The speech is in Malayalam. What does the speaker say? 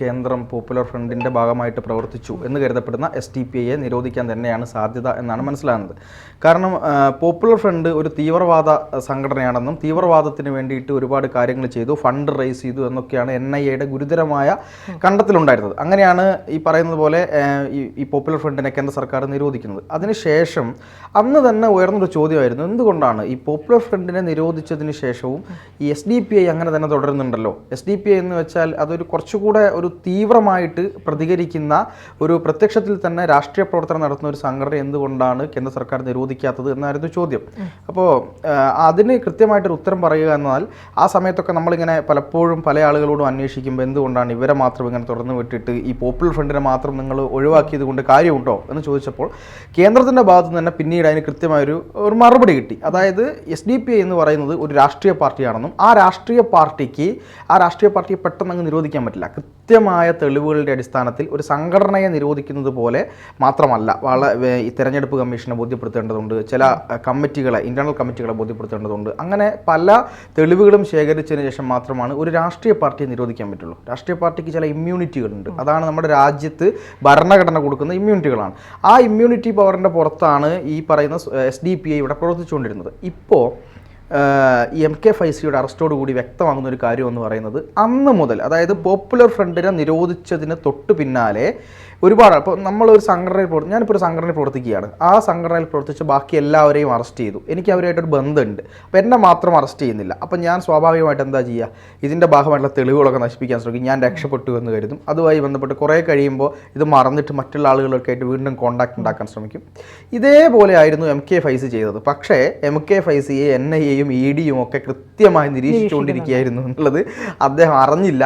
കേന്ദ്രം പോപ്പുലർ ഫ്രണ്ടിൻ്റെ ഭാഗമായിട്ട് പ്രവർത്തിച്ചു എന്ന് കരുതപ്പെടുന്ന SDPIയെ നിരോധിക്കാൻ തന്നെയാണ് സാധ്യത എന്നാണ് മനസ്സിലാകുന്നത്. കാരണം പോപ്പുലർ ഫ്രണ്ട് ഒരു തീവ്രവാദ സംഘടനയാണെന്നും തീവ്രവാദത്തിന് വേണ്ടിയിട്ട് ഒരുപാട് കാര്യങ്ങൾ ചെയ്തു, ഫണ്ട് റേസ് ചെയ്തു എന്നൊക്കെയാണ് NIAയുടെ ഗുരുതരമായ കണ്ടെത്തലുണ്ടായിരുന്നത്. അങ്ങനെയാണ് ഈ പറയുന്നത് പോലെ ഈ പോപ്പുലർ ഫ്രണ്ടിനെ കേന്ദ്ര സർക്കാർ നിരോധിക്കുന്നത്. അതിനുശേഷം അന്ന് തന്നെ ഉയർന്നൊരു ചോദ്യമായിരുന്നു, എന്തുകൊണ്ടാണ് ഈ പോപ്പുലർ ഫ്രണ്ടിനെ നിരോധിച്ചതിന് ശേഷവും ഈ SDPI അങ്ങനെ തന്നെ തുടരുന്നുണ്ടല്ലോ. SDPI എന്ന് വെച്ചാൽ അതൊരു കുറച്ചുകൂടെ ഒരു തീവ്രമായിട്ട് പ്രതികരിക്കുന്ന ഒരു പ്രത്യക്ഷത്തിൽ തന്നെ രാഷ്ട്രീയ പ്രവർത്തനം നടത്തുന്ന ഒരു സംഘടന എന്തുകൊണ്ടാണ് കേന്ദ്ര സർക്കാർ നിരോധിക്കാത്തത് എന്നായിരുന്നു ചോദ്യം. അപ്പോൾ അതിന് കൃത്യമായിട്ടൊരു ഉത്തരം പറയുക എന്നാൽ ആ സമയത്തൊക്കെ നമ്മളിങ്ങനെ പലപ്പോഴും പല ആളുകളോടും അന്വേഷിക്കുമ്പോൾ എന്തുകൊണ്ടാണ് ഇവരെ മാത്രം ഇങ്ങനെ തുറന്നു വിട്ടിട്ട് ഈ പോപ്പുലർ ഫ്രണ്ടിനെ മാത്രം നിങ്ങൾ ഒഴിവാക്കിയത് കൊണ്ട് കാര്യമുണ്ടോ എന്ന് ചോദിച്ചപ്പോൾ കേന്ദ്രത്തിൻ്റെ ഭാഗത്ത് നിന്ന് തന്നെ പിന്നീട് അതിന് കൃത്യമായൊരു മറുപടി കിട്ടി. അതായത് SDPI എന്ന് പറയുന്നത് ഒരു രാഷ്ട്രീയ പാർട്ടിയാണെന്നും ആ രാഷ്ട്രീയ പാർട്ടിയെ പെട്ടെന്ന് അങ്ങ് നിരോധിക്കാൻ പറ്റില്ല. കൃത്യമായ തെളിവുകളുടെ അടിസ്ഥാനത്തിൽ ഒരു സംഘടനയെ നിരോധിക്കുന്നത് പോലെ മാത്രമല്ല, ഈ തെരഞ്ഞെടുപ്പ് കമ്മീഷനെ ബോധ്യപ്പെടുത്തേണ്ടതുണ്ട്, ചില ഇന്റേണൽ കമ്മിറ്റികളെ ബോധ്യപ്പെടുത്തേണ്ടതുണ്ട്. അങ്ങനെ പല തെളിവുകളും ശേഖരിച്ചതിന് ശേഷം മാത്രമാണ് ഒരു രാഷ്ട്രീയ പാർട്ടിയെ നിരോധിക്കാൻ പറ്റുള്ളൂ. രാഷ്ട്രീയ പാർട്ടിക്ക് ചില ഇമ്മ്യൂണിറ്റികളുണ്ട്. അതാണ് നമ്മുടെ രാജ്യത്ത് ഭരണഘടന കൊടുക്കുന്ന ഇമ്മ്യൂണിറ്റികളാണ്. ആ ഇമ്മ്യൂണിറ്റി പവറിൻ്റെ പുറത്താണ് ഈ പറയുന്ന SDPI ഇവിടെ പ്രവർത്തിച്ചുകൊണ്ടിരുന്നത്. ഇപ്പോൾ ഈ MK-ഫൈസിയുടെ അറസ്റ്റോടുകൂടി വ്യക്തമാകുന്ന ഒരു കാര്യം എന്ന് പറയുന്നത് അന്ന് മുതൽ, അതായത് പോപ്പുലർ ഫ്രണ്ടിനെ നിരോധിച്ചതിന് തൊട്ട് പിന്നാലെ ഒരുപാട്, അപ്പോൾ നമ്മളൊരു ഞാനിപ്പോൾ ഒരു സംഘടനയിൽ പ്രവർത്തിക്കുകയാണ്. ആ സംഘടനയിൽ പ്രവർത്തിച്ച് ബാക്കി എല്ലാവരെയും അറസ്റ്റ് ചെയ്തു. എനിക്ക് അവരുമായിട്ടൊരു ബന്ധമുണ്ട്. അപ്പോൾ എന്നെ മാത്രം അറസ്റ്റ് ചെയ്യുന്നില്ല. അപ്പം ഞാൻ സ്വാഭാവികമായിട്ട് എന്താ ചെയ്യുക, ഇതിൻ്റെ ഭാഗമായിട്ടുള്ള തെളിവുകളൊക്കെ നശിപ്പിക്കാൻ ശ്രമിക്കും. ഞാൻ രക്ഷപ്പെട്ടു എന്ന് കരുതും. അതുമായി ബന്ധപ്പെട്ട് കുറേ കഴിയുമ്പോൾ ഇത് മറന്നിട്ട് മറ്റുള്ള ആളുകളൊക്കെ ആയിട്ട് വീണ്ടും കോൺടാക്ട് ഉണ്ടാക്കാൻ ശ്രമിക്കും. ഇതേപോലെ ആയിരുന്നു MK-ഫൈസി ചെയ്തത്. പക്ഷേ MK-ഫൈസിയെ NIAയും EDയും ഒക്കെ കൃത്യമായി നിരീക്ഷിച്ചുകൊണ്ടിരിക്കുകയായിരുന്നു എന്നുള്ളത് അദ്ദേഹം അറിഞ്ഞില്ല.